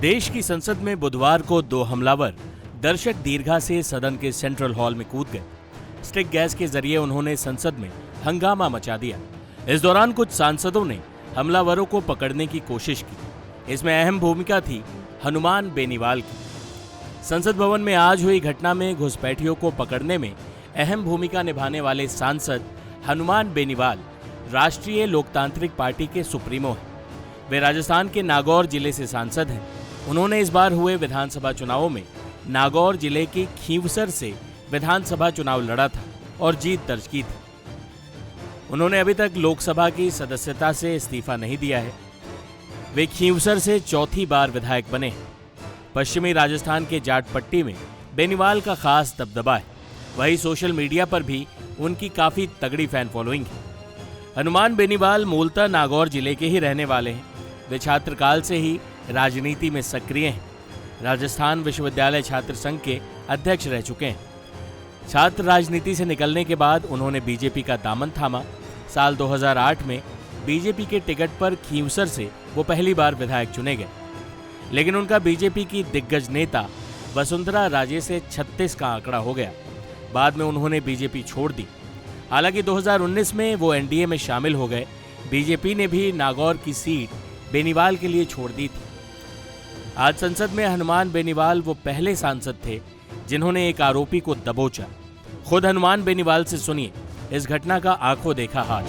देश की संसद में बुधवार को दो हमलावर दर्शक दीर्घा से सदन के सेंट्रल हॉल में कूद गए। स्टिक गैस के जरिए उन्होंने संसद में हंगामा मचा दिया। इस दौरान कुछ सांसदों ने हमलावरों को पकड़ने की कोशिश की। इसमें अहम भूमिका थी हनुमान बेनीवाल की। संसद भवन में आज हुई घटना में घुसपैठियों को पकड़ने में अहम भूमिका निभाने वाले सांसद हनुमान बेनीवाल राष्ट्रीय लोकतांत्रिक पार्टी के सुप्रीमो हैं। वे राजस्थान के नागौर जिले से सांसद हैं। उन्होंने इस बार हुए विधानसभा चुनावों में नागौर जिले के खींवसर से विधानसभा चुनाव लड़ा था और जीत दर्ज की थी। उन्होंने अभी तक लोकसभा की सदस्यता से इस्तीफा नहीं दिया है। वे खींवसर से चौथी बार विधायक बने हैं। पश्चिमी राजस्थान के जाटपट्टी में बेनीवाल का खास दबदबा है। वहीं सोशल मीडिया पर भी उनकी काफी तगड़ी फैन फॉलोइंग है। हनुमान बेनीवाल मूलतः नागौर जिले के ही रहने वाले हैं। वे छात्रकाल से ही राजनीति में सक्रिय हैं। राजस्थान विश्वविद्यालय छात्र संघ के अध्यक्ष रह चुके हैं। छात्र राजनीति से निकलने के बाद उन्होंने बीजेपी का दामन थामा। साल 2008 में बीजेपी के टिकट पर खींवसर से वो पहली बार विधायक चुने गए, लेकिन उनका बीजेपी की दिग्गज नेता वसुंधरा राजे से 36 का आंकड़ा हो गया। बाद में उन्होंने बीजेपी छोड़ दी। हालांकि 2019 में वो एनडीए में शामिल हो गए। बीजेपी ने भी नागौर की सीट बेनीवाल के लिए छोड़ दी थी। आज संसद में हनुमान बेनीवाल वो पहले सांसद थे जिन्होंने एक आरोपी को दबोचा। खुद हनुमान बेनीवाल से सुनिए इस घटना का आंखों देखा हाल।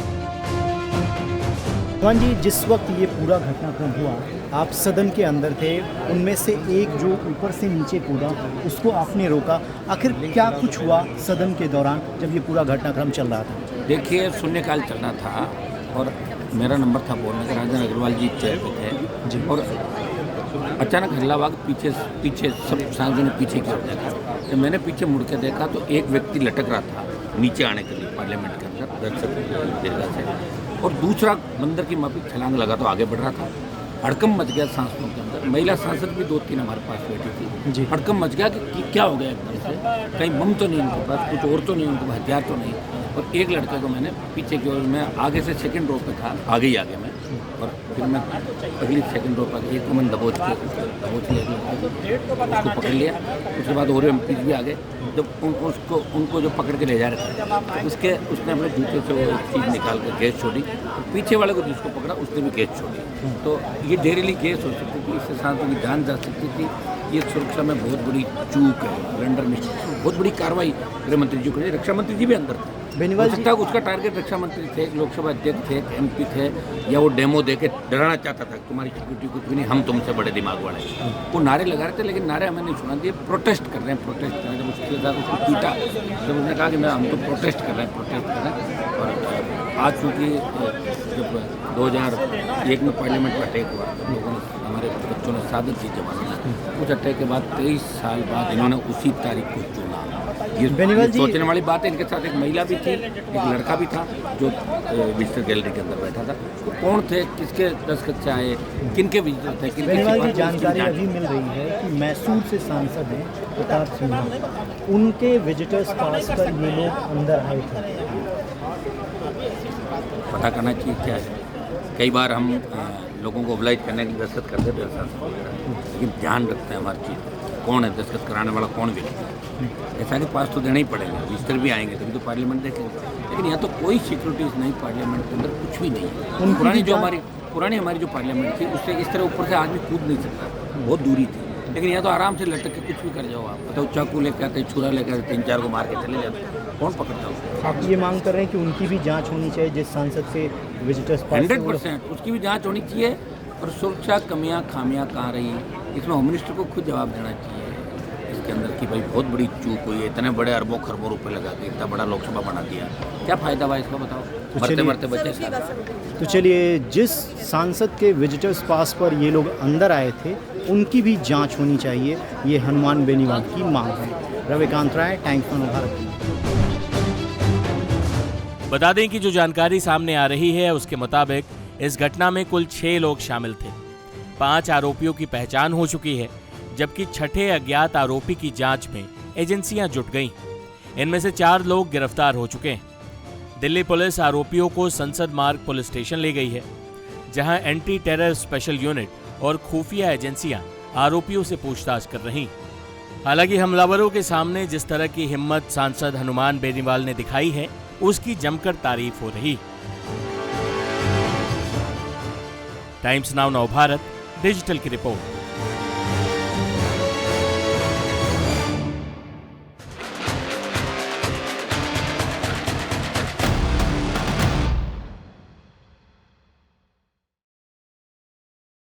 हनुमान जी, जिस वक्त ये पूरा घटनाक्रम हुआ आप सदन के अंदर थे, उनमें से एक जो ऊपर से नीचे कूदा उसको आपने रोका। आखिर क्या कुछ हुआ सदन के दौरान जब ये पूरा घटनाक्रम चल रहा था? देखिए, शून्यकाल चलना था और मेरा नंबर था बोलने का। राजन अग्रवाल जी चेयर पे थे जी। और अचानक हल्लावाग पीछे सब सांसदों ने पीछे की ओर देखा। तो मैंने पीछे मुड़ के देखा तो एक व्यक्ति लटक रहा था नीचे आने के लिए पार्लियामेंट के अंदर दर्शक दीर्घा से, और दूसरा मंदिर की माफी छलांग लगा तो आगे बढ़ रहा था। हड़कम मच गया सांसदों के अंदर। महिला सांसद भी 2-3 हमारे पास बैठी थी। हड़कम मच गया कि क्या हो गया एकदम से, कहीं बम तो नहीं उनके पास, कुछ और तो नहीं उनके पास, हथियार तो नहीं। और एक लड़के को मैंने पीछे की ओर, मैं आगे से सेकंड रो पे था, आगे ही आगे मैं, और फिर मैं अगली सेकंड रो पर एक को मैंने दबोच लिया, उसको पकड़ लिया। उसके बाद और एमपी भी आ गए। जब उनको जो पकड़ के ले जा रहे थे उसने अपने जूते से वो चीज़ निकाल कर गैस छोड़ी। पीछे वाले को जिसको पकड़ा उसने भी गैस छोड़ी। तो ये जहरीली गैस हो सकती थी, इससे सांसदों की जान जा सकती थी। ये सुरक्षा में बहुत बड़ी चूक है, ब्लंडर में बहुत बड़ी कार्रवाई गृह मंत्री जी को, रक्षा मंत्री जी भी अंदर थे। बेनीवाल जी उसका टारगेट रक्षा मंत्री थे, लोकसभा अध्यक्ष थे, एमपी थे, या वो डेमो दे के डराना चाहता था तुम्हारी सिक्योरिटी कुछ भी नहीं, हम तुमसे बड़े दिमाग वाले। वो नारे लगा रहे थे, लेकिन नारे हमें नहीं सुना दिए। प्रोटेस्ट कर रहे हैं। जब उसके साथ उसको पीटा जब उसने कहा कि मैं हम तो प्रोटेस्ट कर रहे हैं। और आज चूँकि जब 2001 में पार्लियामेंट का अटैक हुआ, लोगों ने, हमारे बच्चों ने सादत की जमाना, उस अटैक के बाद 23 साल बाद इन्होंने उसी तारीख को चुना। ये सोचने वाली बात है। इनके साथ एक महिला भी थी, एक लड़का भी था जो विजिटर गैलरी के अंदर बैठा था। तो कौन थे, किसके दस्तखत से आए, किनके विजिटर थे, किनके? जानकारी अभी मिल रही है कि मैसूर से सांसद हैं प्रताप सिन्हा, उनके विजिटर्स पास पर ये लोग अंदर आए थे। पता करना चाहिए क्या है। कई बार हम लोगों को ऑब्लाइज करने की दस्तखत करते थे, लेकिन ध्यान रखते हैं हर चीज़, कौन है दस्तखत कराने वाला, कौन व्यक्ति है। ऐसा के पास तो देना ही पड़ेगा, विजिटर भी आएंगे तभी तो पार्लियामेंट देखेंगे। लेकिन यहाँ तो कोई सिक्योरिटीज़ नहीं, पार्लियामेंट के अंदर कुछ भी नहीं है। पुरानी हमारी जो पार्लियामेंट थी उससे इस तरह ऊपर से आदमी कूद नहीं सकता, बहुत दूरी थी। लेकिन यहाँ तो आराम से लटक के कुछ भी कर जाओ। आप बताओ, चाकू लेकर आते, छुरा लेकर आते, 3-4 को मार के चले जाते, कौन पकड़ता हो? आप ये मांग कर रहे हैं कि उनकी भी जांच होनी चाहिए, जिस सांसद से विजिटर्स 100% उसकी भी जांच होनी चाहिए। और सुरक्षा कमियां खामियां कहाँ रही, इसमें होम मिनिस्टर को खुद जवाब देना चाहिए इसके अंदर कि भाई बहुत बड़ी चूक हुई है। इतने बड़े अरबों खरबों रुपए लगा के इतना बड़ा लोकसभा बना दिया, क्या फायदा हुआ इसका, बताओ? मरते मरते बचे। तो चलिए, जिस सांसद के विजिटर्स पास पर ये लोग अंदर आए थे उनकी भी जांच होनी चाहिए, ये हनुमान बेनीवाल की मांग है। रविकांत राय, टाइम्स ऑफ भारत। बता दें कि जो जानकारी सामने आ रही है उसके मुताबिक इस घटना में कुल 6 लोग शामिल थे। 5 आरोपियों की पहचान हो चुकी है, जबकि छठे अज्ञात आरोपी की जांच में एजेंसियां जुट गईं। इनमें से 4 लोग गिरफ्तार हो चुके हैं। दिल्ली पुलिस आरोपियों को संसद मार्ग पुलिस स्टेशन ले गई है, जहां एंटी टेरर स्पेशल यूनिट और खुफिया एजेंसियां आरोपियों से पूछताछ कर रही। हालांकि हमलावरों के सामने जिस तरह की हिम्मत सांसद हनुमान बेनीवाल ने दिखाई है, उसकी जमकर तारीफ हो रही। टाइम्स नाउ नवभारत डिजिटल की रिपोर्ट।